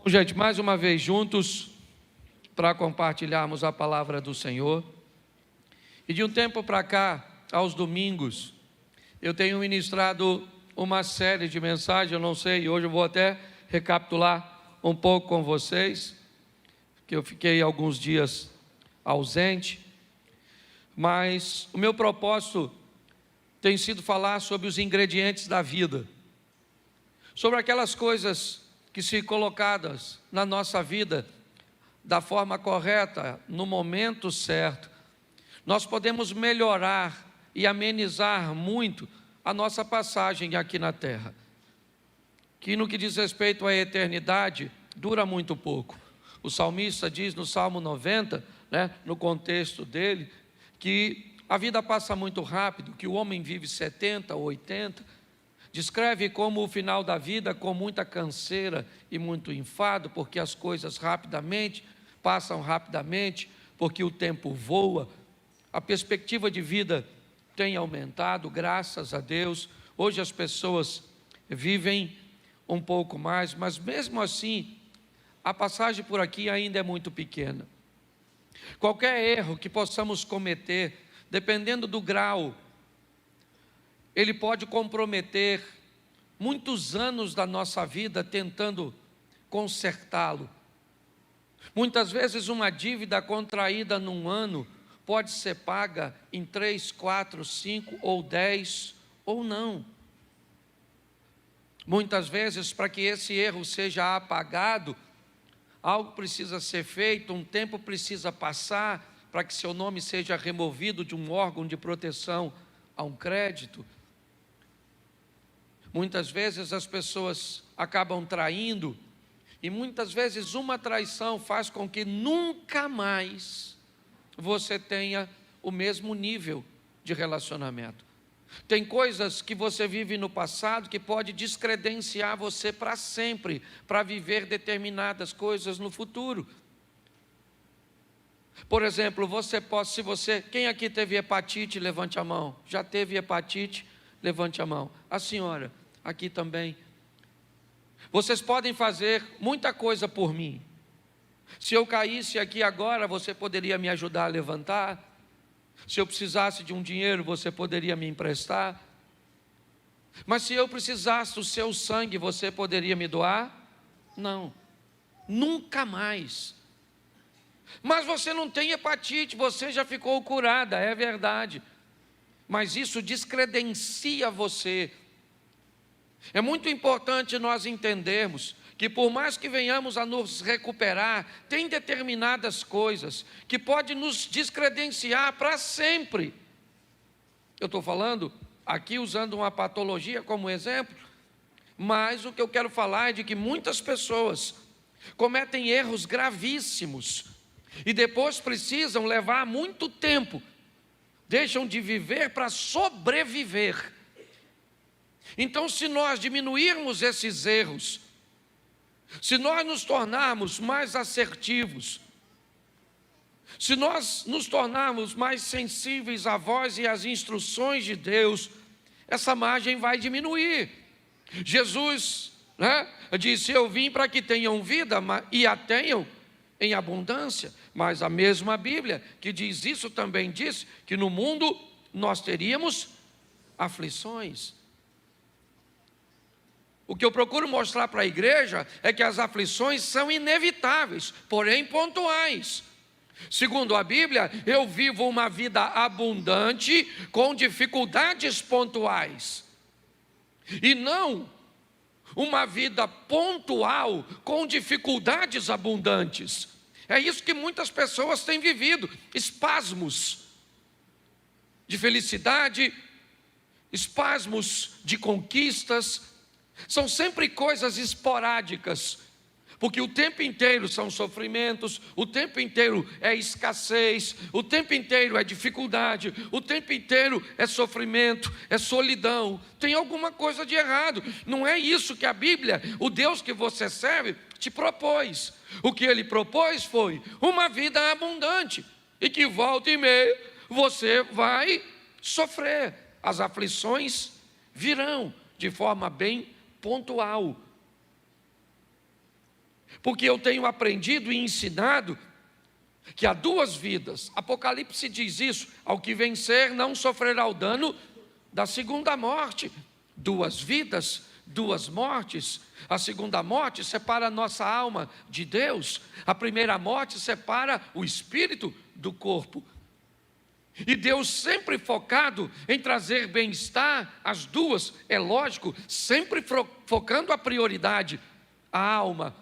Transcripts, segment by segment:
Bom, gente, mais uma vez juntos para compartilharmos a palavra do Senhor. E de um tempo para cá, aos domingos, eu tenho ministrado uma série de mensagens, eu não sei, hoje eu vou até recapitular um pouco com vocês, que eu fiquei alguns dias ausente, mas o meu propósito tem sido falar sobre os ingredientes da vida, sobre aquelas coisas que, se colocadas na nossa vida da forma correta, no momento certo, nós podemos melhorar e amenizar muito a nossa passagem aqui na terra, que no que diz respeito à eternidade, dura muito pouco. O salmista diz no Salmo 90, no contexto dele, que a vida passa muito rápido, que o homem vive 70 ou 80, descreve como o final da vida com muita canseira e muito enfado, porque as coisas passam rapidamente, porque o tempo voa. A perspectiva de vida tem aumentado, graças a Deus. Hoje as pessoas vivem um pouco mais, mas mesmo assim, a passagem por aqui ainda é muito pequena. Qualquer erro que possamos cometer, dependendo do grau, ele pode comprometer muitos anos da nossa vida tentando consertá-lo. Muitas vezes uma dívida contraída num ano pode ser paga em 3, 4, 5 ou 10 ou não. Muitas vezes, para que esse erro seja apagado, algo precisa ser feito, um tempo precisa passar para que seu nome seja removido de um órgão de proteção a um crédito. Muitas vezes as pessoas acabam traindo, e muitas vezes uma traição faz com que nunca mais você tenha o mesmo nível de relacionamento. Tem coisas que você vive no passado que pode descredenciar você para sempre, para viver determinadas coisas no futuro. Por exemplo, quem aqui teve hepatite, levante a mão. Já teve hepatite? Levante a mão. A senhora, aqui também. Vocês podem fazer muita coisa por mim. Se eu caísse aqui agora, você poderia me ajudar a levantar? Se eu precisasse de um dinheiro, você poderia me emprestar? Mas se eu precisasse do seu sangue, você poderia me doar? Não, nunca mais. Mas você não tem hepatite, você já ficou curada, é verdade. Mas isso descredencia você. É muito importante nós entendermos que, por mais que venhamos a nos recuperar, tem determinadas coisas que podem nos descredenciar para sempre. Eu estou falando aqui usando uma patologia como exemplo, mas o que eu quero falar é de que muitas pessoas cometem erros gravíssimos e depois precisam levar muito tempo, deixam de viver para sobreviver. Então, se nós diminuirmos esses erros, se nós nos tornarmos mais assertivos, se nós nos tornarmos mais sensíveis à voz e às instruções de Deus, essa margem vai diminuir. Jesus disse: eu vim para que tenham vida e a tenham em abundância. Mas a mesma Bíblia que diz isso também diz que no mundo nós teríamos aflições. O que eu procuro mostrar para a igreja é que as aflições são inevitáveis, porém pontuais. Segundo a Bíblia, eu vivo uma vida abundante com dificuldades pontuais, e não uma vida pontual com dificuldades abundantes. É isso que muitas pessoas têm vivido, espasmos de felicidade, espasmos de conquistas. São sempre coisas esporádicas, porque o tempo inteiro são sofrimentos, o tempo inteiro é escassez, o tempo inteiro é dificuldade, o tempo inteiro é sofrimento, é solidão. Tem alguma coisa de errado. Não é isso que a Bíblia, o Deus que você serve, te propôs. O que Ele propôs foi uma vida abundante, e que volta e meia você vai sofrer. As aflições virão de forma bem pontual. Porque eu tenho aprendido e ensinado que há duas vidas. Apocalipse diz isso: ao que vencer não sofrerá o dano da segunda morte. Duas vidas, duas mortes. A segunda morte separa a nossa alma de Deus. A primeira morte separa o espírito do corpo. E Deus sempre focado em trazer bem-estar, as duas, é lógico, sempre focando a prioridade, a alma.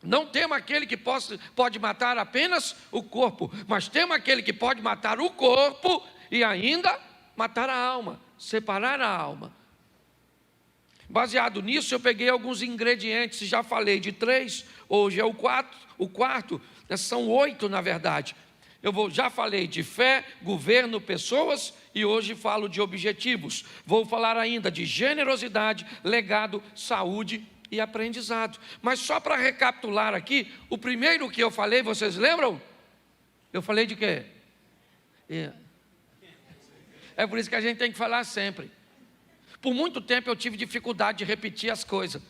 Não temos aquele que pode matar apenas o corpo, mas temos aquele que pode matar o corpo e ainda matar a alma, separar a alma. Baseado nisso, eu peguei alguns ingredientes, já falei de 3, hoje é o quarto, são 8 na verdade. Já falei de fé, governo, pessoas e hoje falo de objetivos. Vou falar ainda de generosidade, legado, saúde e aprendizado. Mas só para recapitular aqui, o primeiro que eu falei, vocês lembram? Eu falei de quê? É por isso que a gente tem que falar sempre. Por muito tempo eu tive dificuldade de repetir as coisas,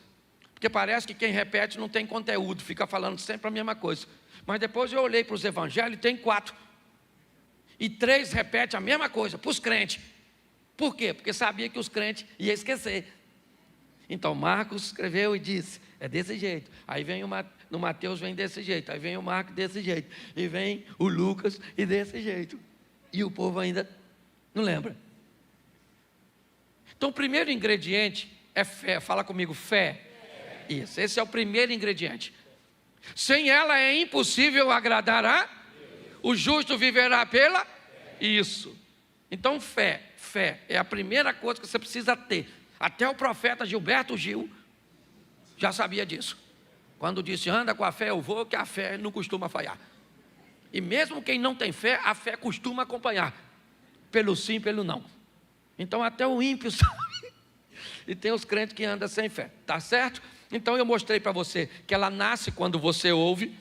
porque parece que quem repete não tem conteúdo, fica falando sempre a mesma coisa. Mas depois eu olhei para os evangelhos e tem 4. E 3 repete a mesma coisa para os crentes. Por quê? Porque sabia que os crentes iam esquecer. Então Marcos escreveu e disse, é desse jeito. Aí vem no Mateus vem desse jeito. Aí vem o Marcos desse jeito. E vem o Lucas e desse jeito. E o povo ainda não lembra. Então o primeiro ingrediente é fé. Fala comigo, fé. Isso, esse é o primeiro ingrediente. Sem ela é impossível agradar a o justo viverá pela isso. Então fé é a primeira coisa que você precisa ter. Até o profeta Gilberto Gil já sabia disso. Quando disse anda com a fé eu vou, que a fé não costuma falhar. E mesmo quem não tem fé, a fé costuma acompanhar. Pelo sim, pelo não. Então até o ímpio sabe. E tem os crentes que andam sem fé, tá certo? Então eu mostrei para você que ela nasce quando você ouve,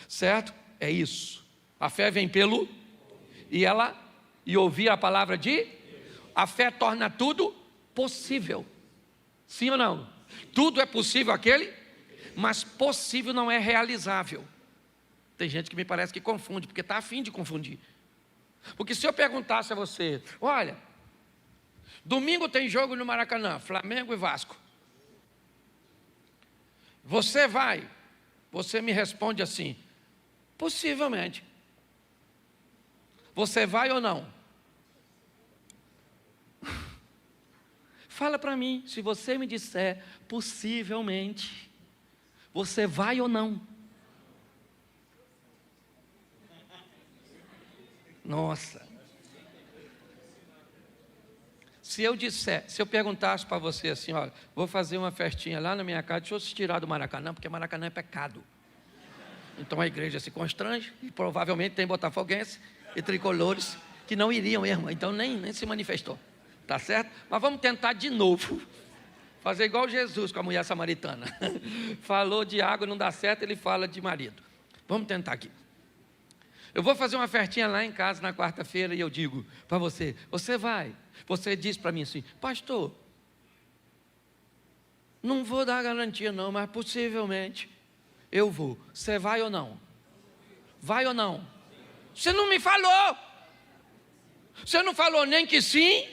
certo? É isso. A fé vem pelo e ouvir a palavra de a fé torna tudo possível. Sim ou não? Tudo é possível aquele, mas possível não é realizável. Tem gente que me parece que confunde, porque está a fim de confundir. Porque se eu perguntasse a você, olha, domingo tem jogo no Maracanã, Flamengo e Vasco. Você vai? Você me responde assim, possivelmente. Você vai ou não? Fala para mim, se você me disser, possivelmente, você vai ou não? Nossa. Se eu perguntasse para você assim, olha, vou fazer uma festinha lá na minha casa, deixa eu se tirar do Maracanã, porque Maracanã é pecado. Então a igreja se constrange, e provavelmente tem botafoguense e tricolores que não iriam mesmo, então nem se manifestou, tá certo? Mas vamos tentar de novo, fazer igual Jesus com a mulher samaritana, falou de água, não dá certo, ele fala de marido. Vamos tentar aqui. Eu vou fazer uma festinha lá em casa na quarta-feira e eu digo para você, você vai? Você diz para mim assim, pastor, não vou dar garantia não, mas possivelmente eu vou. Você vai ou não? Vai ou não? Você não me falou. Você não falou nem que sim,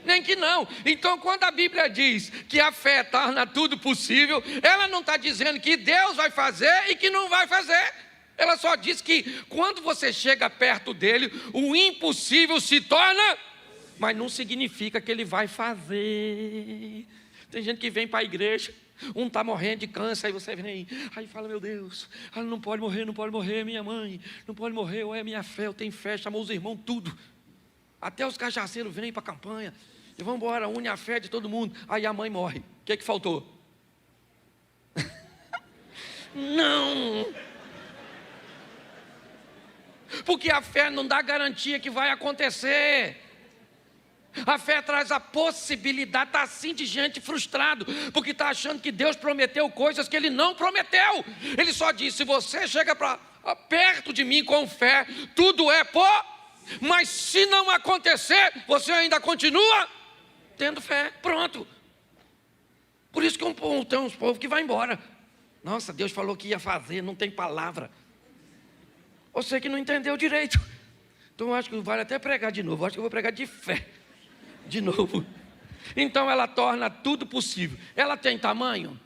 nem que não. Então quando a Bíblia diz que a fé torna tudo possível, ela não está dizendo que Deus vai fazer e que não vai fazer. Ela só diz que quando você chega perto dele, o impossível se torna, mas não significa que ele vai fazer. Tem gente que vem para a igreja, um está morrendo de câncer, aí você vem, aí fala, meu Deus, não pode morrer, minha mãe, não pode morrer, ou é minha fé, eu tenho fé, chamou os irmãos, tudo. Até os cajaceiros vêm para a campanha, e vão embora, une a fé de todo mundo, aí a mãe morre. O que faltou? Não! Porque a fé não dá garantia que vai acontecer. A fé traz a possibilidade, está assim de gente frustrado, porque está achando que Deus prometeu coisas que Ele não prometeu. Ele só disse, se você chega perto de mim com fé, tudo é mas se não acontecer, você ainda continua tendo fé, pronto. Por isso que tem uns povos que vai embora. Nossa, Deus falou que ia fazer, não tem palavra. Você que não entendeu direito. Então eu acho que vale até pregar de novo. Eu acho que eu vou pregar de fé. De novo. Então ela torna tudo possível. Ela tem tamanho?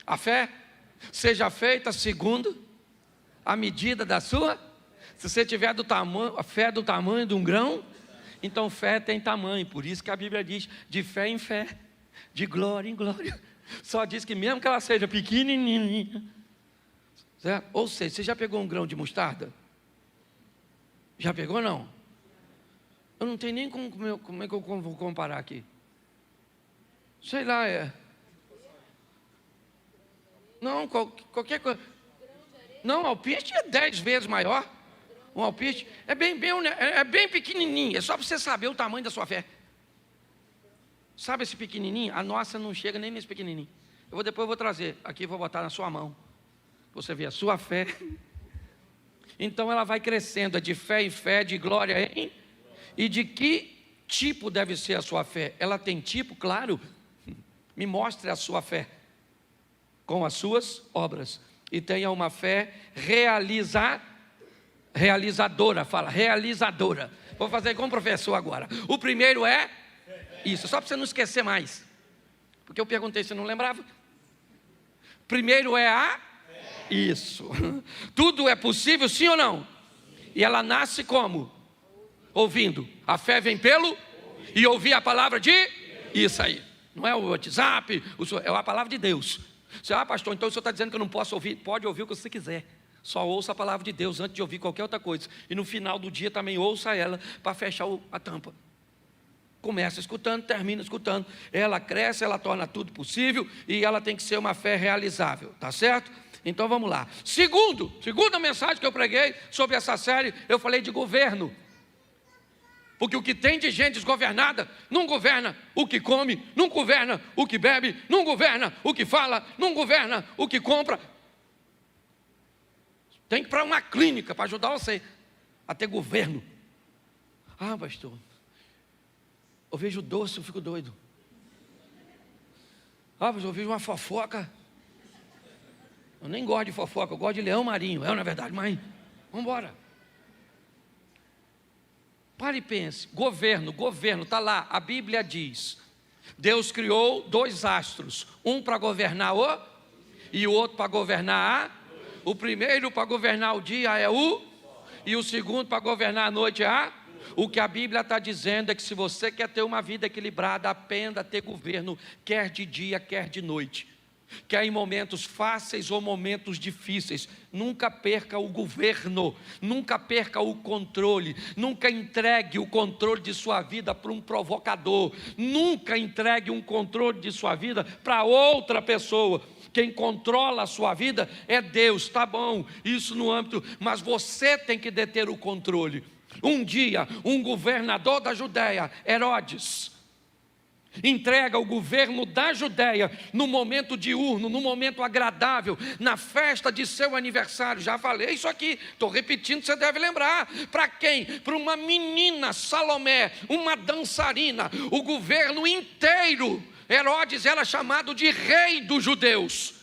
A fé? Seja feita segundo a medida da sua. Se você tiver a fé do tamanho de um grão, então fé tem tamanho. Por isso que a Bíblia diz de fé em fé, de glória em glória. Só diz que mesmo que ela seja pequenininha, certo? Ou seja, você já pegou um grão de mostarda? Já pegou ou não? Eu não tenho nem como é que eu vou comparar aqui. Sei lá, não, qualquer coisa. Não, alpiste é 10 vezes maior. Um alpiste é bem pequenininho. É só para você saber o tamanho da sua fé. Sabe esse pequenininho? A nossa não chega nem nesse pequenininho. Depois eu vou trazer. Aqui vou botar na sua mão. Você vê a sua fé. Então ela vai crescendo de fé em fé, de glória em. E de que tipo deve ser a sua fé? Ela tem tipo, claro. Me mostre a sua fé com as suas obras. E tenha uma fé realizadora. Fala, realizadora. Vou fazer como professor agora. O primeiro é isso, só para você não esquecer mais. Porque eu perguntei, você não lembrava? Primeiro é isso. Tudo é possível, sim ou não? E ela nasce como? Ouvindo. A fé vem pelo e ouvir a palavra de isso aí. Não é o WhatsApp, é a palavra de Deus. Você, pastor, então o senhor está dizendo que eu não posso ouvir? Pode ouvir o que você quiser. Só ouça a palavra de Deus antes de ouvir qualquer outra coisa. E no final do dia também ouça ela para fechar a tampa. Começa escutando, termina escutando. Ela cresce, ela torna tudo possível e ela tem que ser uma fé realizável, tá certo? Então vamos lá. Segunda mensagem que eu preguei sobre essa série, eu falei de governo. Porque o que tem de gente desgovernada, não governa o que come, não governa o que bebe, não governa o que fala, não governa o que compra. Tem que ir para uma clínica para ajudar você a ter governo. Pastor, eu vejo doce, eu fico doido. Pastor, eu vejo uma fofoca. Eu nem gosto de fofoca, eu gosto de leão marinho. Na verdade, mas vamos embora. Pare e pense, governo, está lá, a Bíblia diz, Deus criou 2 astros, um para governar e o outro para governar o primeiro para governar o dia é e o segundo para governar a noite é O que a Bíblia está dizendo é que se você quer ter uma vida equilibrada, aprenda a ter governo, quer de dia, quer de noite. Quer em momentos fáceis ou momentos difíceis, nunca perca o governo, nunca perca o controle, nunca entregue o controle de sua vida para um provocador, nunca entregue um controle de sua vida para outra pessoa. Quem controla a sua vida é Deus, tá bom, isso no âmbito, mas você tem que deter o controle. Um dia, um governador da Judéia, Herodes, entrega o governo da Judéia no momento diurno, no momento agradável, na festa de seu aniversário. Já falei isso aqui, estou repetindo, você deve lembrar. Para quem? Para uma menina, Salomé, uma dançarina. O governo inteiro, Herodes era chamado de rei dos judeus.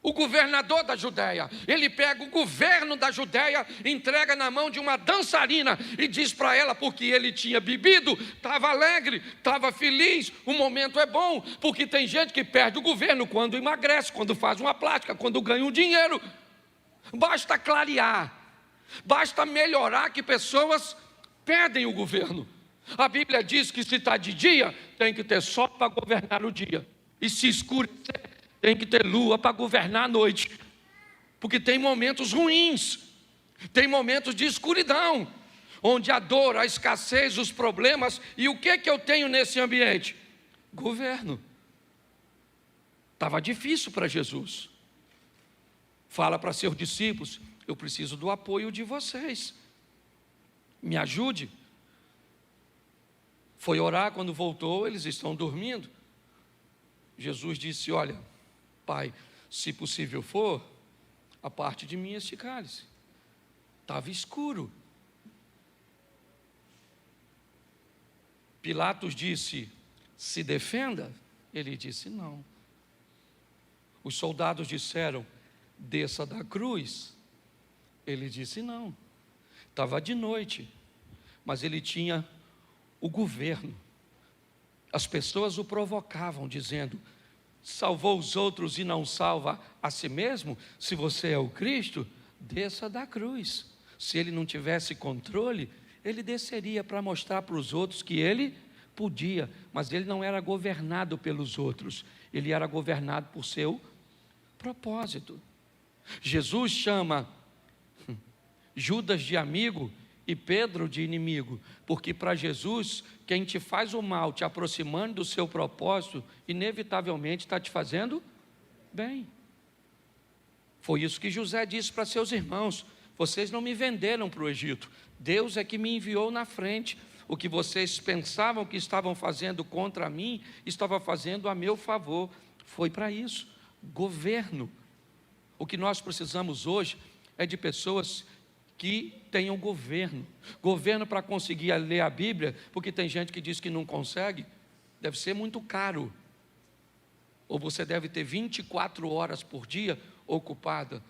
O governador da Judéia, ele pega o governo da Judéia, entrega na mão de uma dançarina e diz para ela, porque ele tinha bebido, estava alegre, estava feliz, o momento é bom, porque tem gente que perde o governo quando emagrece, quando faz uma plástica, quando ganha um dinheiro. Basta clarear, basta melhorar que pessoas perdem o governo. A Bíblia diz que se está de dia, tem que ter sol para governar o dia, e se escurecer, tem que ter lua para governar a noite, porque tem momentos ruins, tem momentos de escuridão, onde a dor, a escassez, os problemas, e o que eu tenho nesse ambiente? Governo. Estava difícil para Jesus. Fala para seus discípulos, eu preciso do apoio de vocês, me ajude. Foi orar, quando voltou, eles estão dormindo. Jesus disse, olha, Pai, se possível for, a parte de mim este cálice. Estava escuro. Pilatos disse, se defenda. Ele disse: não. Os soldados disseram: desça da cruz. Ele disse: não. Estava de noite, mas ele tinha o governo. As pessoas o provocavam, dizendo: salvou os outros e não salva a si mesmo? Se você é o Cristo, desça da cruz. Se ele não tivesse controle, ele desceria para mostrar para os outros que ele podia, mas ele não era governado pelos outros, ele era governado por seu propósito. Jesus chama Judas de amigo e Pedro de inimigo, porque para Jesus, quem te faz o mal, te aproximando do seu propósito, inevitavelmente está te fazendo bem. Foi isso que José disse para seus irmãos: vocês não me venderam para o Egito, Deus é que me enviou na frente. O que vocês pensavam que estavam fazendo contra mim, estava fazendo a meu favor. Foi para isso, governo. O que nós precisamos hoje é de pessoas que tenham governo. Governo para conseguir ler a Bíblia, porque tem gente que diz que não consegue. Deve ser muito caro. Ou você deve ter 24 horas por dia ocupada.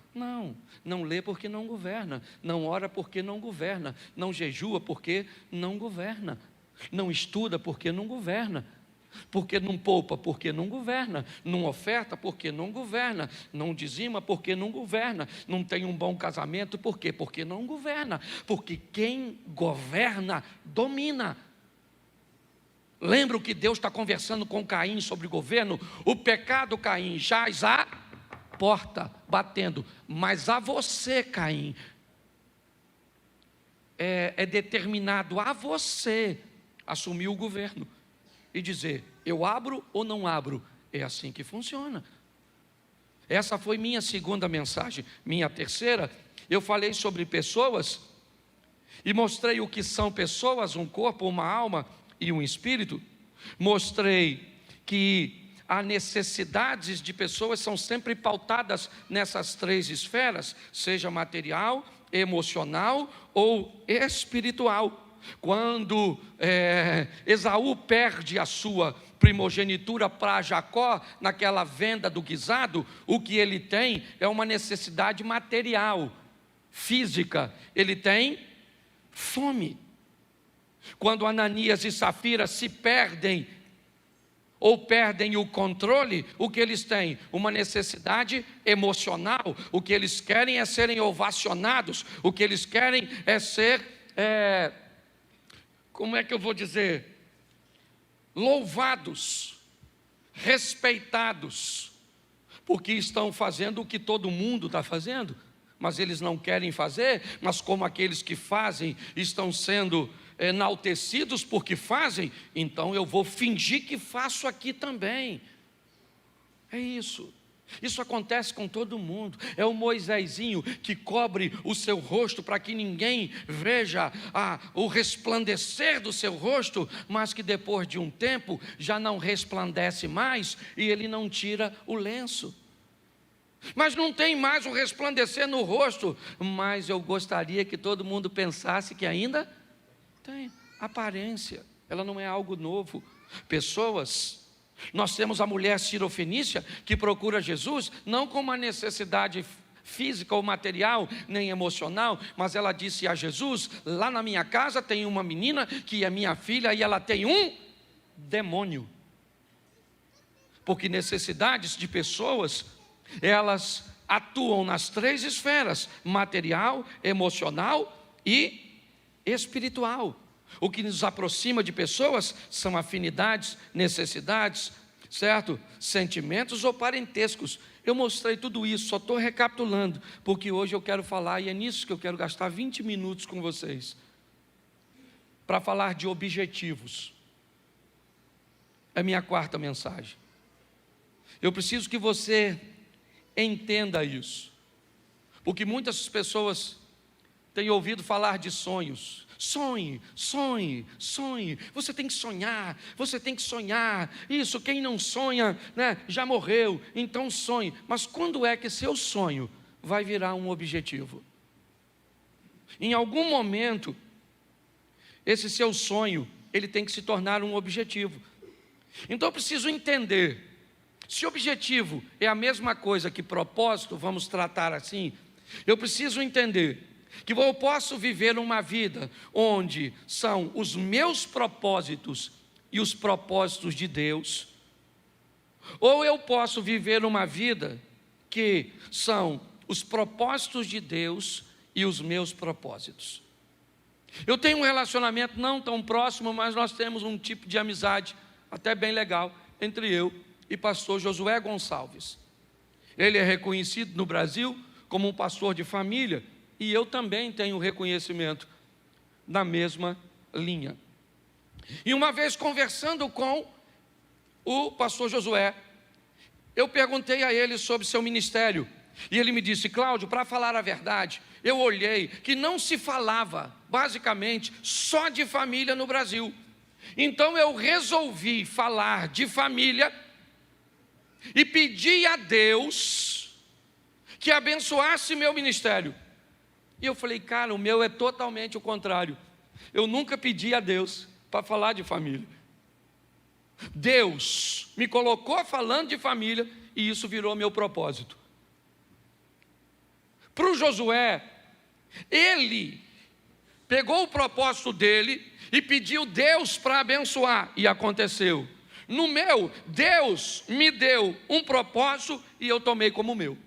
Não lê porque não governa, não ora porque não governa, não jejua porque não governa, não estuda porque não governa, porque não poupa porque não governa, não oferta porque não governa, não dizima porque não governa, não tem um bom casamento porque não governa, porque quem governa domina. Lembra que Deus está conversando com Caim sobre governo? O pecado, Caim, jaz à porta, batendo, mas a você, Caim, é determinado a você assumir o governo e dizer: eu abro ou não abro. É assim que funciona. Essa foi minha segunda mensagem. Minha terceira, eu falei sobre pessoas e mostrei o que são pessoas: um corpo, uma alma e um espírito. Mostrei que as necessidades de pessoas são sempre pautadas nessas três esferas, seja material, emocional ou espiritual. Quando Esaú perde a sua primogenitura para Jacó, naquela venda do guisado, o que ele tem é uma necessidade material, física. Ele tem fome. Quando Ananias e Safira se perdem, ou perdem o controle, o que eles têm? Uma necessidade emocional. O que eles querem é serem ovacionados, o que eles querem é ser, como é que eu vou dizer? Louvados, respeitados, porque estão fazendo o que todo mundo está fazendo, mas eles não querem fazer. Mas como aqueles que fazem estão sendo enaltecidos porque fazem, então eu vou fingir que faço aqui também. É isso. Isso acontece com todo mundo. É o Moisésinho que cobre o seu rosto para que ninguém veja o resplandecer do seu rosto, mas que depois de um tempo já não resplandece mais e ele não tira o lenço. Mas não tem mais o resplandecer no rosto, mas eu gostaria que todo mundo pensasse que ainda tem aparência. Ela não é algo novo. Pessoas, nós temos a mulher cirofenícia que procura Jesus não com uma necessidade física ou material, nem emocional, mas ela disse a Jesus: lá na minha casa tem uma menina que é minha filha e ela tem um demônio. Porque necessidades de pessoas, elas atuam nas três esferas: material, emocional e espiritual. O que nos aproxima de pessoas são afinidades, necessidades, certo? Sentimentos ou parentescos. Eu mostrei tudo isso, só estou recapitulando, porque hoje eu quero falar, e é nisso que eu quero gastar 20 minutos com vocês, para falar de objetivos. É minha quarta mensagem. Eu preciso que você entenda isso, porque muitas pessoas têm ouvido falar de sonhos. Sonhe, sonhe, sonhe. Você tem que sonhar, você tem que sonhar. Isso, quem não sonha, né, já morreu. Então sonhe. Mas quando é que seu sonho vai virar um objetivo? Em algum momento, esse seu sonho, ele tem que se tornar um objetivo. Então eu preciso entender, se objetivo é a mesma coisa que propósito, vamos tratar assim, eu preciso entender que eu posso viver uma vida onde são os meus propósitos e os propósitos de Deus, ou eu posso viver uma vida que são os propósitos de Deus e os meus propósitos. Eu tenho um relacionamento não tão próximo, mas nós temos um tipo de amizade até bem legal entre eu e pastor Josué Gonçalves. Ele é reconhecido no Brasil como um pastor de família, e eu também tenho reconhecimento na mesma linha. E uma vez conversando com o pastor Josué, eu perguntei a ele sobre seu ministério, e ele me disse: Cláudio, para falar a verdade, eu olhei que não se falava, basicamente, só de família no Brasil. Então eu resolvi falar de família e pedi a Deus que abençoasse meu ministério. E eu falei: cara, o meu é totalmente o contrário. Eu nunca pedi a Deus para falar de família. Deus me colocou falando de família e isso virou meu propósito. Para o Josué, ele pegou o propósito dele e pediu Deus para abençoar, e aconteceu. No meu, Deus me deu um propósito e eu tomei como meu.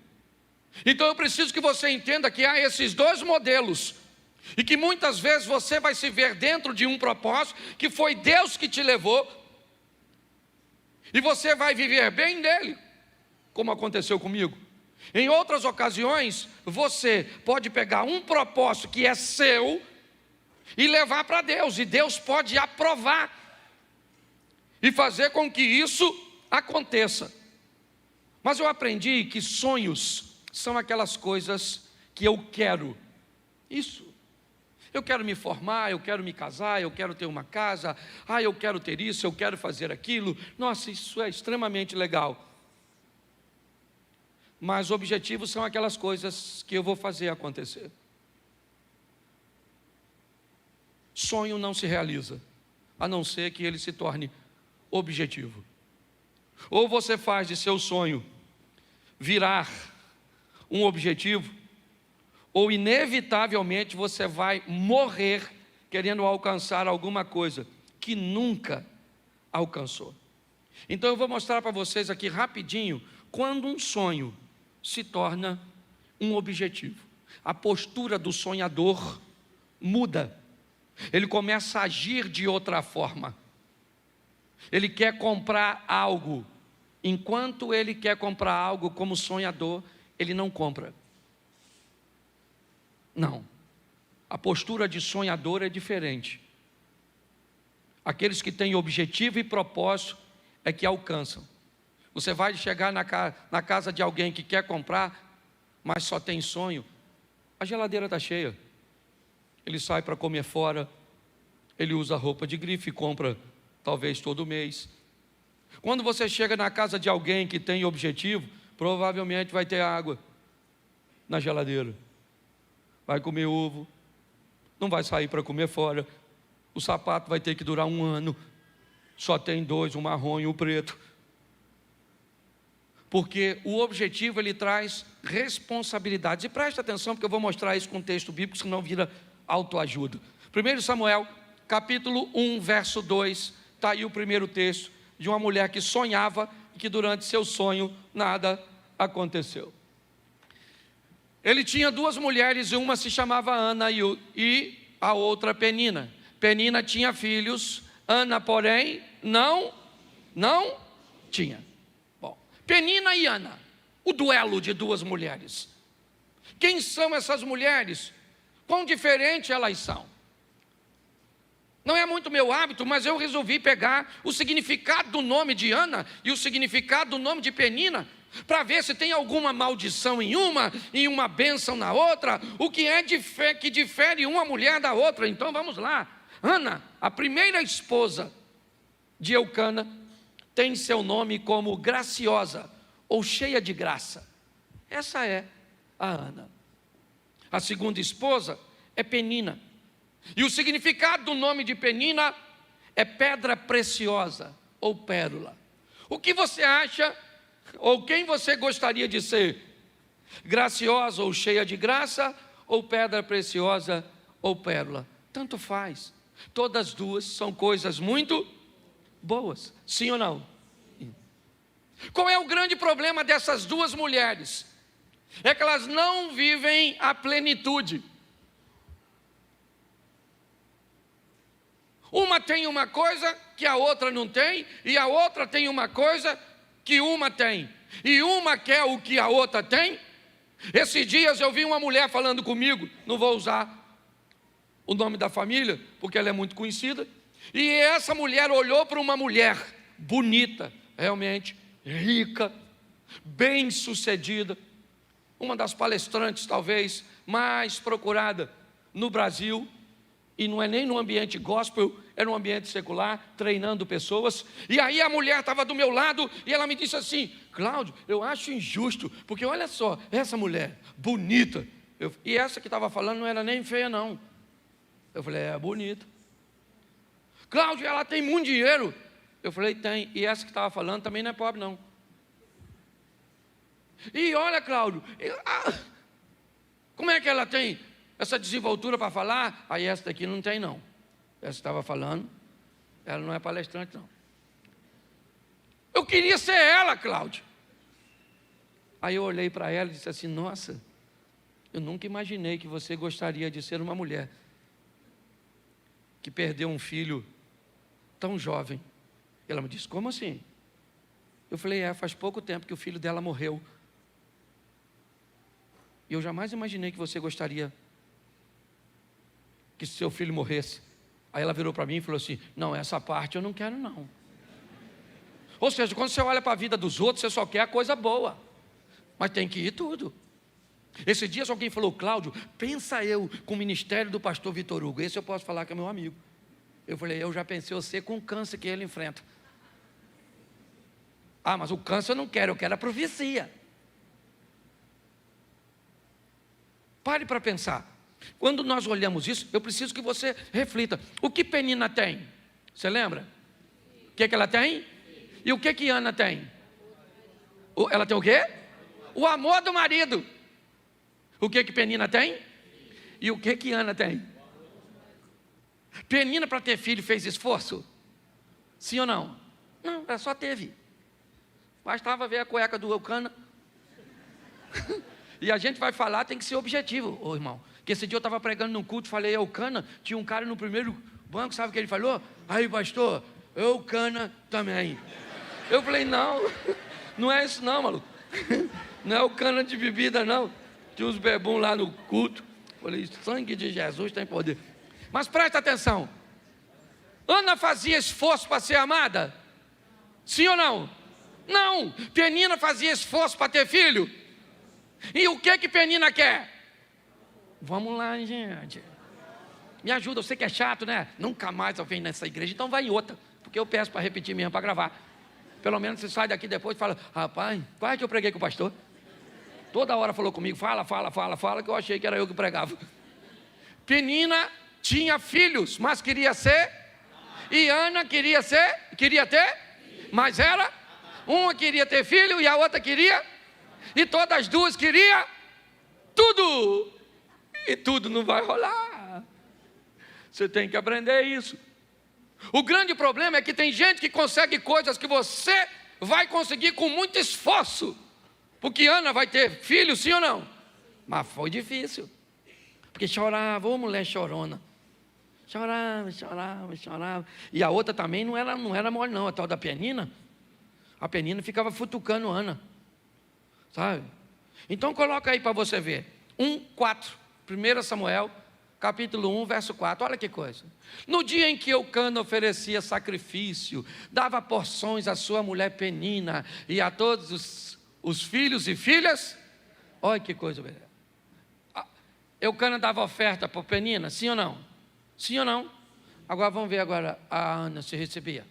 Então eu preciso que você entenda que há esses dois modelos, e que muitas vezes você vai se ver dentro de um propósito que foi Deus que te levou, e você vai viver bem nele, como aconteceu comigo. Em outras ocasiões, você pode pegar um propósito que é seu e levar para Deus, e Deus pode aprovar e fazer com que isso aconteça. Mas eu aprendi que sonhos são aquelas coisas que eu quero. Isso. Eu quero me formar, eu quero me casar, eu quero ter uma casa, eu quero ter isso, eu quero fazer aquilo. Nossa, isso é extremamente legal. Mas objetivos são aquelas coisas que eu vou fazer acontecer. Sonho não se realiza, a não ser que ele se torne objetivo. Ou você faz de seu sonho virar um objetivo, ou inevitavelmente você vai morrer querendo alcançar alguma coisa que nunca alcançou. Então eu vou mostrar para vocês aqui rapidinho quando um sonho se torna um objetivo. A postura do sonhador muda. Ele começa a agir de outra forma. Ele quer comprar algo. Enquanto ele quer comprar algo como sonhador, ele não compra. Não. A postura de sonhador é diferente. Aqueles que têm objetivo e propósito é que alcançam. Você vai chegar na casa de alguém que quer comprar, mas só tem sonho. A geladeira está cheia. Ele sai para comer fora. Ele usa roupa de grife e compra talvez todo mês. Quando você chega na casa de alguém que tem objetivo, provavelmente vai ter água na geladeira. Vai comer ovo. Não vai sair para comer fora. O sapato vai ter que durar 1 ano. Só tem 2, um marrom e um preto. Porque o objetivo, ele traz responsabilidades. E preste atenção, porque eu vou mostrar isso com um texto bíblico, senão vira autoajuda. 1 Samuel, capítulo 1, verso 2, está aí o primeiro texto, de uma mulher que sonhava e que durante seu sonho nada aconteceu. Ele tinha 2 mulheres, e uma se chamava Ana e a outra Penina. Penina tinha filhos, Ana, porém, não tinha. Penina e Ana, o duelo de 2 mulheres. Quem são essas mulheres? Quão diferentes elas são? Não é muito meu hábito, mas eu resolvi pegar o significado do nome de Ana e o significado do nome de Penina, para ver se tem alguma maldição em uma e uma bênção na outra, o que é que difere uma mulher da outra. Então vamos lá. Ana, a primeira esposa de Eucana, tem seu nome como graciosa, ou cheia de graça. Essa é a Ana. A segunda esposa é Penina. E o significado do nome de Penina é pedra preciosa, ou pérola? O que você acha, ou quem você gostaria de ser? Graciosa ou cheia de graça, ou pedra preciosa ou pérola? Tanto faz. Todas duas são coisas muito boas, sim ou não? Qual é o grande problema dessas duas mulheres? É que elas não vivem a plenitude. Uma tem uma coisa que a outra não tem, e a outra tem uma coisa que uma tem, e uma quer o que a outra tem. Esses dias eu vi uma mulher falando comigo, não vou usar o nome da família, porque ela é muito conhecida, e essa mulher olhou para uma mulher bonita, realmente, rica, bem-sucedida, uma das palestrantes talvez mais procurada no Brasil, e não é nem no ambiente gospel, é no ambiente secular, treinando pessoas. E aí a mulher estava do meu lado, e ela me disse assim: Cláudio, eu acho injusto, porque olha só, essa mulher, bonita, e essa que estava falando não era nem feia não. Eu falei, é bonita. Cláudio, ela tem muito dinheiro. Eu falei, tem, e essa que estava falando também não é pobre não. E olha, Cláudio, como é que ela tem essa desenvoltura para falar? Aí essa daqui não tem não. Essa estava falando, ela não é palestrante não. Eu queria ser ela, Cláudio. Aí eu olhei para ela e disse assim: nossa, eu nunca imaginei que você gostaria de ser uma mulher que perdeu um filho tão jovem. Ela me disse, como assim? Eu falei, faz pouco tempo que o filho dela morreu. E eu jamais imaginei que você gostaria que seu filho morresse. Aí ela virou para mim e falou assim: não, essa parte eu não quero não. Ou seja, quando você olha para a vida dos outros, você só quer a coisa boa, mas tem que ir tudo. Esse dia alguém falou: Cláudio, pensa eu com o ministério do pastor Vitor Hugo. Esse eu posso falar que é meu amigo. Eu falei, eu já pensei você com o câncer que ele enfrenta. Ah, mas o câncer eu não quero, eu quero a profecia. Pare para pensar. Quando nós olhamos isso, eu preciso que você reflita. O que Penina tem? Você lembra? O que ela tem? E o que Ana tem? Ela tem o quê? O amor do marido. O que Penina tem? E o que Ana tem? Penina, para ter filho, fez esforço? Sim ou não? Não, ela só teve. Bastava ver a cueca do Eucana. E a gente vai falar, tem que ser objetivo, ô irmão. Que esse dia eu estava pregando num culto, falei Eucana, tinha um cara no primeiro banco, sabe o que ele falou? Aí, pastor, Eucana também. Eu falei, não, não é isso não, maluco. Não é Eucana de bebida não. Tinha uns bebum lá no culto. Falei, sangue de Jesus tem poder. Mas presta atenção. Ana fazia esforço para ser amada? Sim ou não? Não. Penina fazia esforço para ter filho? E o que Penina quer? Vamos lá, gente. Me ajuda, eu sei que é chato, né? Nunca mais eu venho nessa igreja, então vai em outra. Porque eu peço para repetir mesmo, para gravar. Pelo menos você sai daqui depois e fala, rapaz, quase que eu preguei com o pastor. Toda hora falou comigo, fala, que eu achei que era eu que pregava. Penina tinha filhos, mas queria ser. E Ana queria ter, mas era. Uma queria ter filho e a outra queria. E todas as duas queriam tudo. E tudo não vai rolar. Você tem que aprender isso. O grande problema é que tem gente que consegue coisas que você vai conseguir com muito esforço. Porque Ana vai ter filho, sim ou não? Mas foi difícil. Porque chorava, ô mulher chorona. Chorava. E a outra também não era mole não, a tal da Penina. A Penina ficava futucando Ana. Sabe? Então coloca aí para você ver. 1:4. 1 Samuel, capítulo 1, verso 4. Olha que coisa. No dia em que Eucana oferecia sacrifício, dava porções à sua mulher Penina e a todos os filhos e filhas. Olha que coisa. Eucana dava oferta para Penina, sim ou não? Sim ou não? Agora vamos ver agora a Ana se recebia.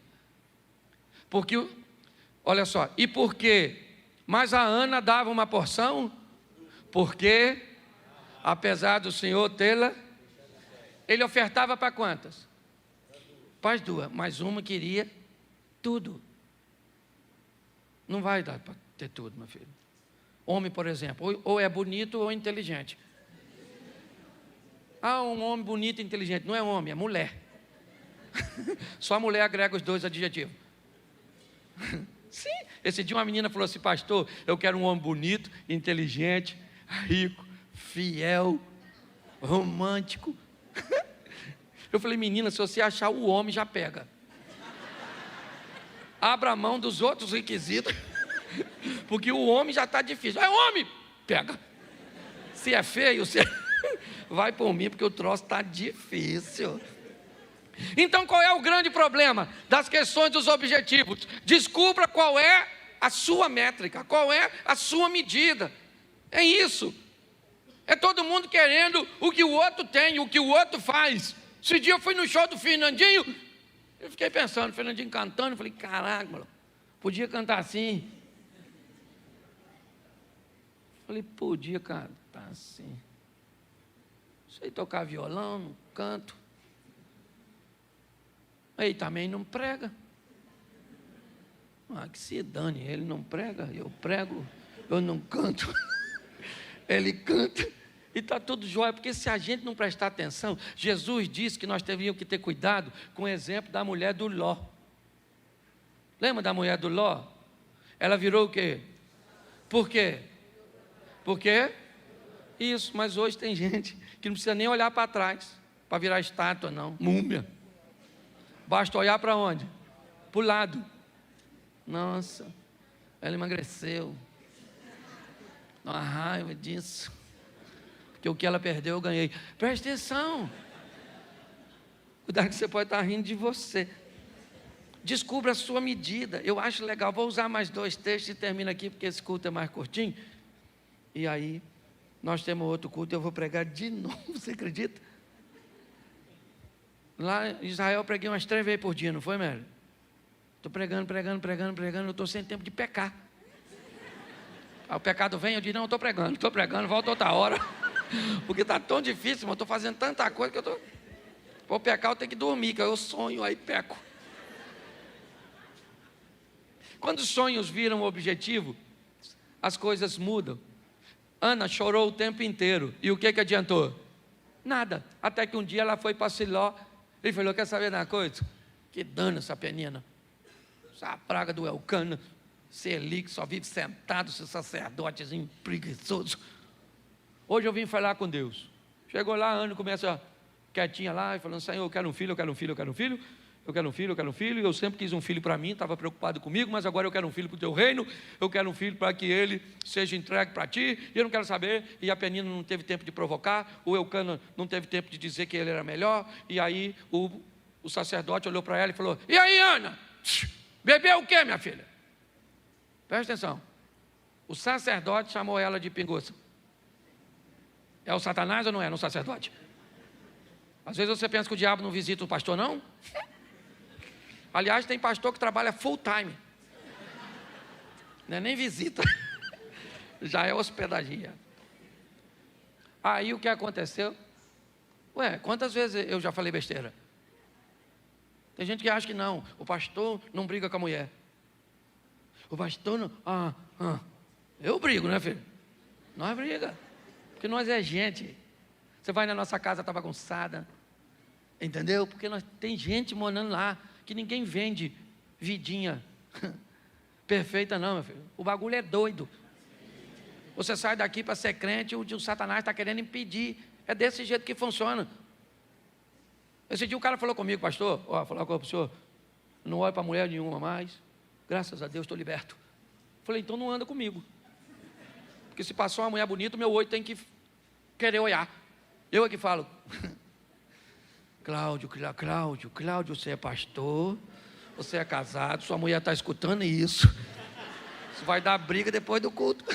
Porque, olha só, e por quê? Mas a Ana dava uma porção, porque, apesar do Senhor tê-la, ele ofertava para quantas? Para as duas, mas uma queria tudo. Não vai dar para ter tudo, meu filho. Homem, por exemplo, ou é bonito ou inteligente. Um homem bonito e inteligente. Não é homem, é mulher. Só a mulher agrega os dois adjetivos. Sim. Esse dia uma menina falou assim: pastor, eu quero um homem bonito, inteligente, rico, fiel, romântico. Eu falei: menina, se você achar o homem, já pega. Abra a mão dos outros requisitos, porque o homem já está difícil. É homem, pega. Se é feio, vai por mim, porque o troço está difícil. Então, qual é o grande problema das questões dos objetivos? Descubra qual é a sua métrica, qual é a sua medida. É isso. É todo mundo querendo o que o outro tem, o que o outro faz. Esse dia eu fui no show do Fernandinho, eu fiquei pensando, o Fernandinho cantando, eu falei: caraca, mano, podia cantar assim. Falei: podia cantar assim. Sei tocar violão, não canto. Aí também não prega. Que se dane, ele não prega, eu prego, eu não canto. Ele canta e está tudo jóia, porque se a gente não prestar atenção, Jesus disse que nós deveríamos que ter cuidado com o exemplo da mulher do Ló. Lembra da mulher do Ló? Ela virou o quê? Por quê? Por quê? Isso, mas hoje tem gente que não precisa nem olhar para trás para virar estátua, não, múmia. Basta olhar para onde? Para o lado. Nossa, ela emagreceu. Uma raiva disso. Porque o que ela perdeu eu ganhei. Presta atenção. Cuidado que você pode estar rindo de você. Descubra a sua medida. Eu acho legal. Vou usar mais 2 textos e termino aqui, porque esse culto é mais curtinho. E aí, nós temos outro culto e eu vou pregar de novo. Você acredita? Lá em Israel eu preguei umas 3 vezes por dia, não foi, Mary? Estou pregando, eu estou sem tempo de pecar. Aí o pecado vem, eu digo: não, estou pregando, volta outra hora. Porque está tão difícil, mas eu estou fazendo tanta coisa que eu estou... Para pecar eu tenho que dormir, que eu sonho, aí peco. Quando os sonhos viram o objetivo, as coisas mudam. Ana chorou o tempo inteiro, e o que adiantou? Nada, até que um dia ela foi para Siló. Ele falou: quer saber da coisa? Que dano essa penina, essa praga do Elcana, esse Eli que só vive sentado, esse sacerdotezinho preguiçoso. Hoje eu vim falar com Deus. Chegou lá, Ana começa quietinha lá, e falando: Senhor, eu quero um filho, e eu sempre quis um filho para mim, estava preocupado comigo, mas agora eu quero um filho para o teu reino, eu quero um filho para que ele seja entregue para ti, e eu não quero saber. E a penina não teve tempo de provocar, o Elcana não teve tempo de dizer que ele era melhor, e aí o sacerdote olhou para ela e falou: e aí, Ana, bebeu o que, minha filha? Presta atenção, o sacerdote chamou ela de pinguça. É o Satanás ou não é? No sacerdote? Às vezes você pensa que o diabo não visita o pastor, não? Aliás, tem pastor que trabalha full time. Não é nem visita. Já é hospedaria. Aí o que aconteceu? Quantas vezes eu já falei besteira? Tem gente que acha que não, o pastor não briga com a mulher. O pastor não... Eu brigo, né, filho? Nós briga. Porque nós é gente. Você vai na nossa casa, está bagunçada. Entendeu? Porque tem gente morando lá, que ninguém vende vidinha perfeita não, meu filho. O bagulho é doido. Você sai daqui para ser crente, o Satanás está querendo impedir. É desse jeito que funciona. Esse dia o cara falou comigo: pastor, falar com o senhor, não olho para mulher nenhuma mais, graças a Deus estou liberto. Falei: então não anda comigo. Porque se passou uma mulher bonita, o meu olho tem que querer olhar. Eu é que falo: Cláudio, você é pastor, você é casado, sua mulher está escutando isso. Isso vai dar briga depois do culto.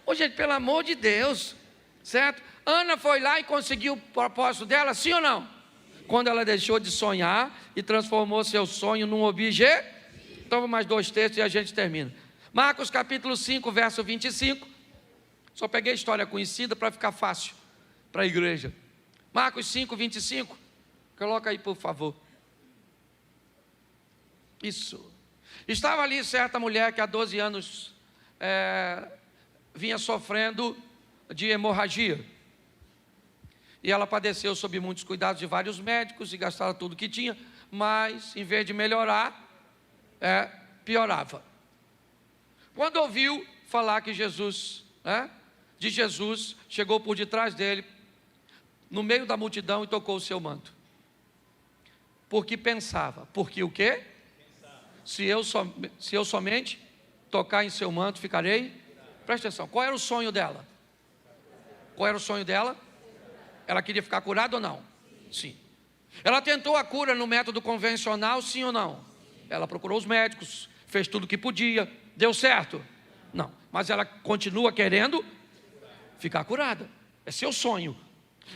Ô gente, pelo amor de Deus, certo? Ana foi lá e conseguiu o propósito dela, sim ou não? Quando ela deixou de sonhar e transformou seu sonho num objeto. Então, mais 2 textos e a gente termina. Marcos capítulo 5, verso 25. Só peguei a história conhecida para ficar fácil para a igreja. Marcos 5, 25. Coloca aí, por favor. Isso. Estava ali certa mulher que há 12 anos vinha sofrendo de hemorragia. E ela padeceu sob muitos cuidados de vários médicos e gastava tudo que tinha, mas em vez de melhorar, piorava. Quando ouviu falar que Jesus, chegou por detrás dele, no meio da multidão, e tocou o seu manto. Porque pensava, porque o quê? Se eu somente tocar em seu manto, ficarei. Presta atenção, qual era o sonho dela? Qual era o sonho dela? Ela queria ficar curada ou não? Sim. Ela tentou a cura no método convencional, sim ou não? Ela procurou os médicos, fez tudo o que podia, deu certo? Não, mas ela continua querendo ficar curada. É seu sonho.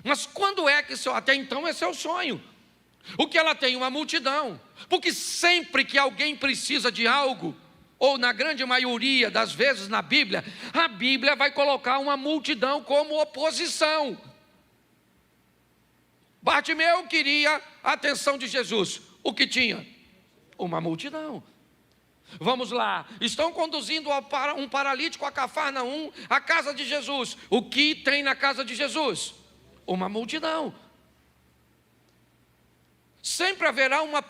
Mas quando é que até então é seu sonho? O que ela tem? Uma multidão. Porque sempre que alguém precisa de algo, ou na grande maioria das vezes na Bíblia, a Bíblia vai colocar uma multidão como oposição. Bartimeu queria a atenção de Jesus. O que tinha? Uma multidão. Vamos lá, estão conduzindo um paralítico a Cafarnaum, a casa de Jesus. O que tem na casa de Jesus? Uma multidão. Sempre haverá uma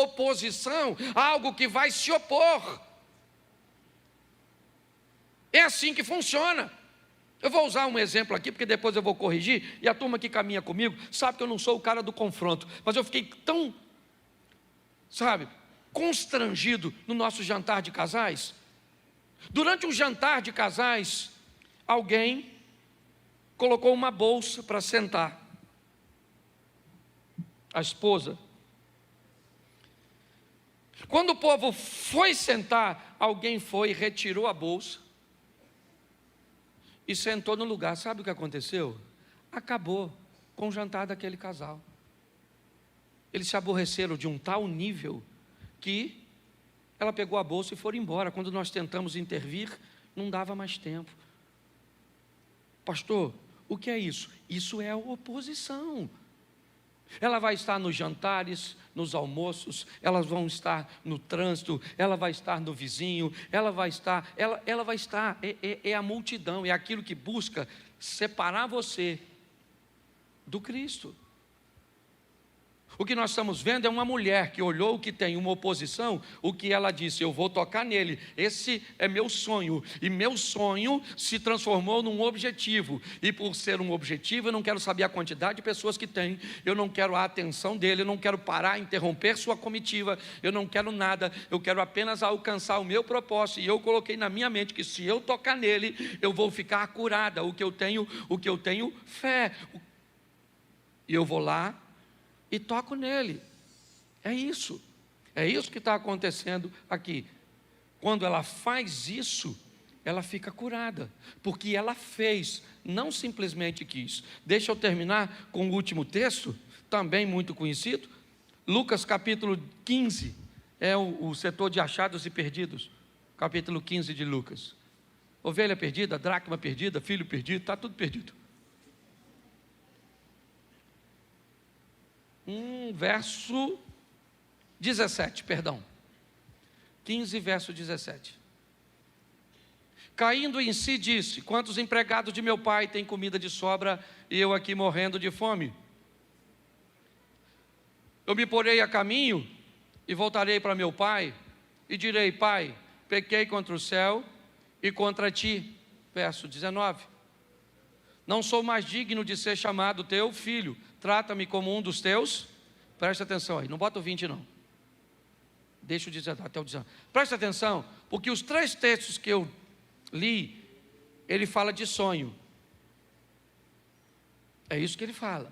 oposição, algo que vai se opor. É assim que funciona. Eu vou usar um exemplo aqui, porque depois eu vou corrigir, e a turma que caminha comigo sabe que eu não sou o cara do confronto, mas eu fiquei tão, constrangido no nosso jantar de casais. Durante um jantar de casais, alguém colocou uma bolsa para sentar. A esposa. Quando o povo foi sentar, alguém foi e retirou a bolsa e sentou no lugar. Sabe o que aconteceu? Acabou com o jantar daquele casal. Eles se aborreceram de um tal nível que ela pegou a bolsa e foi embora. Quando nós tentamos intervir, não dava mais tempo. Pastor, o que é isso? Isso é a oposição. Ela vai estar nos jantares, nos almoços, elas vão estar no trânsito, ela vai estar no vizinho, ela vai estar, é a multidão, é aquilo que busca separar você do Cristo. O que nós estamos vendo é uma mulher que olhou o que tem uma oposição, o que ela disse: eu vou tocar nele, esse é meu sonho, e meu sonho se transformou num objetivo, e por ser um objetivo, eu não quero saber a quantidade de pessoas que tem, eu não quero a atenção dele, eu não quero parar, interromper sua comitiva, eu não quero nada, eu quero apenas alcançar o meu propósito, e eu coloquei na minha mente que se eu tocar nele, eu vou ficar curada, o que eu tenho fé, e eu vou lá, e toco nele. É isso que está acontecendo aqui. Quando ela faz isso, ela fica curada, porque ela fez, não simplesmente quis. Deixa eu terminar com o último texto, também muito conhecido, Lucas capítulo 15, é o setor de achados e perdidos, capítulo 15 de Lucas. Ovelha perdida, dracma perdida, filho perdido, está tudo perdido. Verso 17, perdão. 15, verso 17. Caindo em si, disse: quantos empregados de meu pai têm comida de sobra e eu aqui morrendo de fome? Eu me porei a caminho e voltarei para meu pai e direi: pai, pequei contra o céu e contra ti. Verso 19. Não sou mais digno de ser chamado teu filho, trata-me como um dos teus. Presta atenção aí, não bota o 20 não. Deixa eu dizer até o 19. Presta atenção, porque os 3 textos que eu li, ele fala de sonho. É isso que ele fala.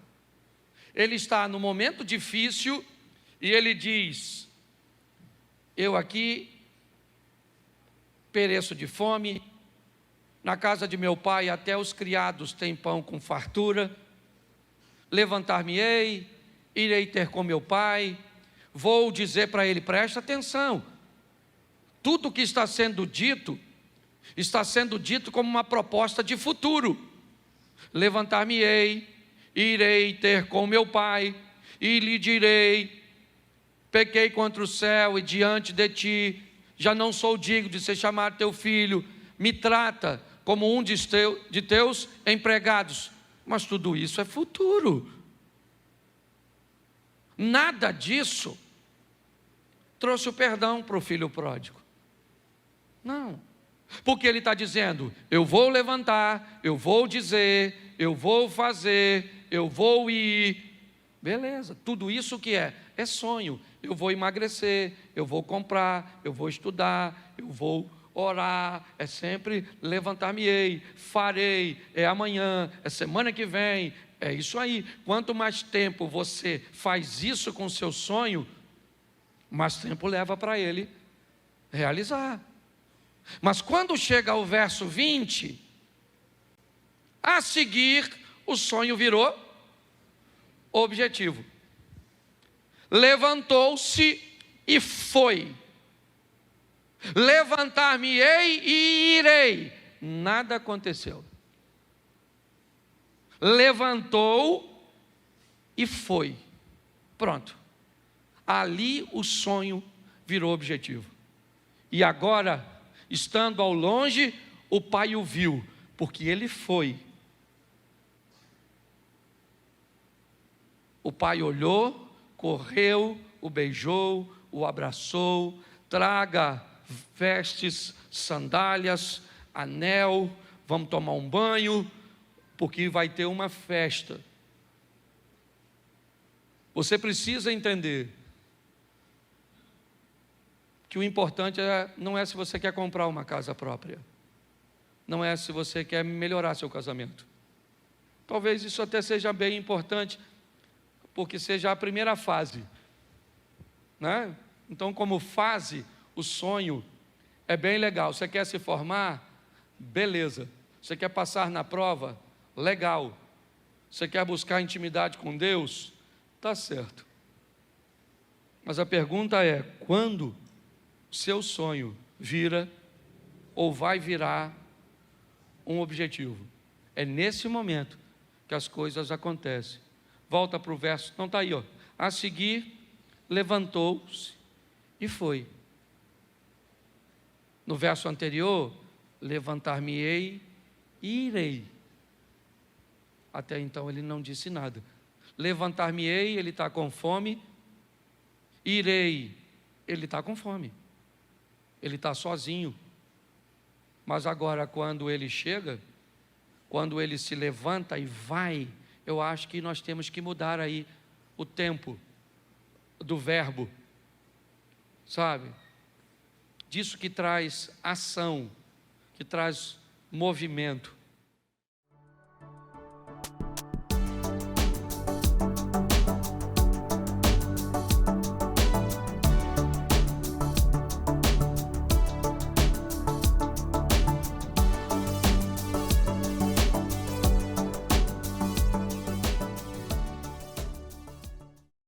Ele está no momento difícil e ele diz: eu aqui pereço de fome, na casa de meu pai até os criados têm pão com fartura. Levantar-me-ei, irei ter com meu pai, vou dizer para ele, presta atenção, tudo que está sendo dito como uma proposta de futuro. Levantar-me-ei, irei ter com meu pai, e lhe direi, pequei contra o céu e diante de ti, já não sou digno de ser chamado teu filho, me trata como um de teus empregados. Mas tudo isso é futuro. Nada disso trouxe o perdão para o filho pródigo. Não. Porque ele está dizendo, eu vou levantar, eu vou dizer, eu vou fazer, eu vou ir. Beleza, tudo isso que é sonho. Eu vou emagrecer, eu vou comprar, eu vou estudar, eu vou orar, é sempre levantar-me-ei, farei, é amanhã, é semana que vem, é isso aí. Quanto mais tempo você faz isso com o seu sonho, mais tempo leva para ele realizar. Mas quando chega ao verso 20, a seguir o sonho virou objetivo. Levantou-se e foi. Levantar-me-ei e irei. Nada aconteceu. Levantou e foi. Pronto. Ali o sonho virou objetivo. E agora, estando ao longe, o pai o viu, porque ele foi. O pai olhou, correu, o beijou, o abraçou, traga vestes, sandálias, anel, vamos tomar um banho, porque vai ter uma festa. Você precisa entender que o importante não é se você quer comprar uma casa própria, não é se você quer melhorar seu casamento. Talvez isso até seja bem importante, porque seja a primeira fase, né? Então, como fase, o sonho é bem legal. Você quer se formar? Beleza. Você quer passar na prova? Legal. Você quer buscar intimidade com Deus? Tá certo. Mas a pergunta é, quando seu sonho vira ou vai virar um objetivo? É nesse momento que as coisas acontecem. Volta para o verso, não está aí, ó. A seguir, levantou-se e foi. No verso anterior, levantar-me-ei e irei. Até então ele não disse nada. Levantar-me-ei, ele está com fome. Irei, ele está com fome. Ele está sozinho. Mas agora, quando ele chega, quando ele se levanta e vai, eu acho que nós temos que mudar aí o tempo do verbo, sabe? Disso que traz ação, que traz movimento.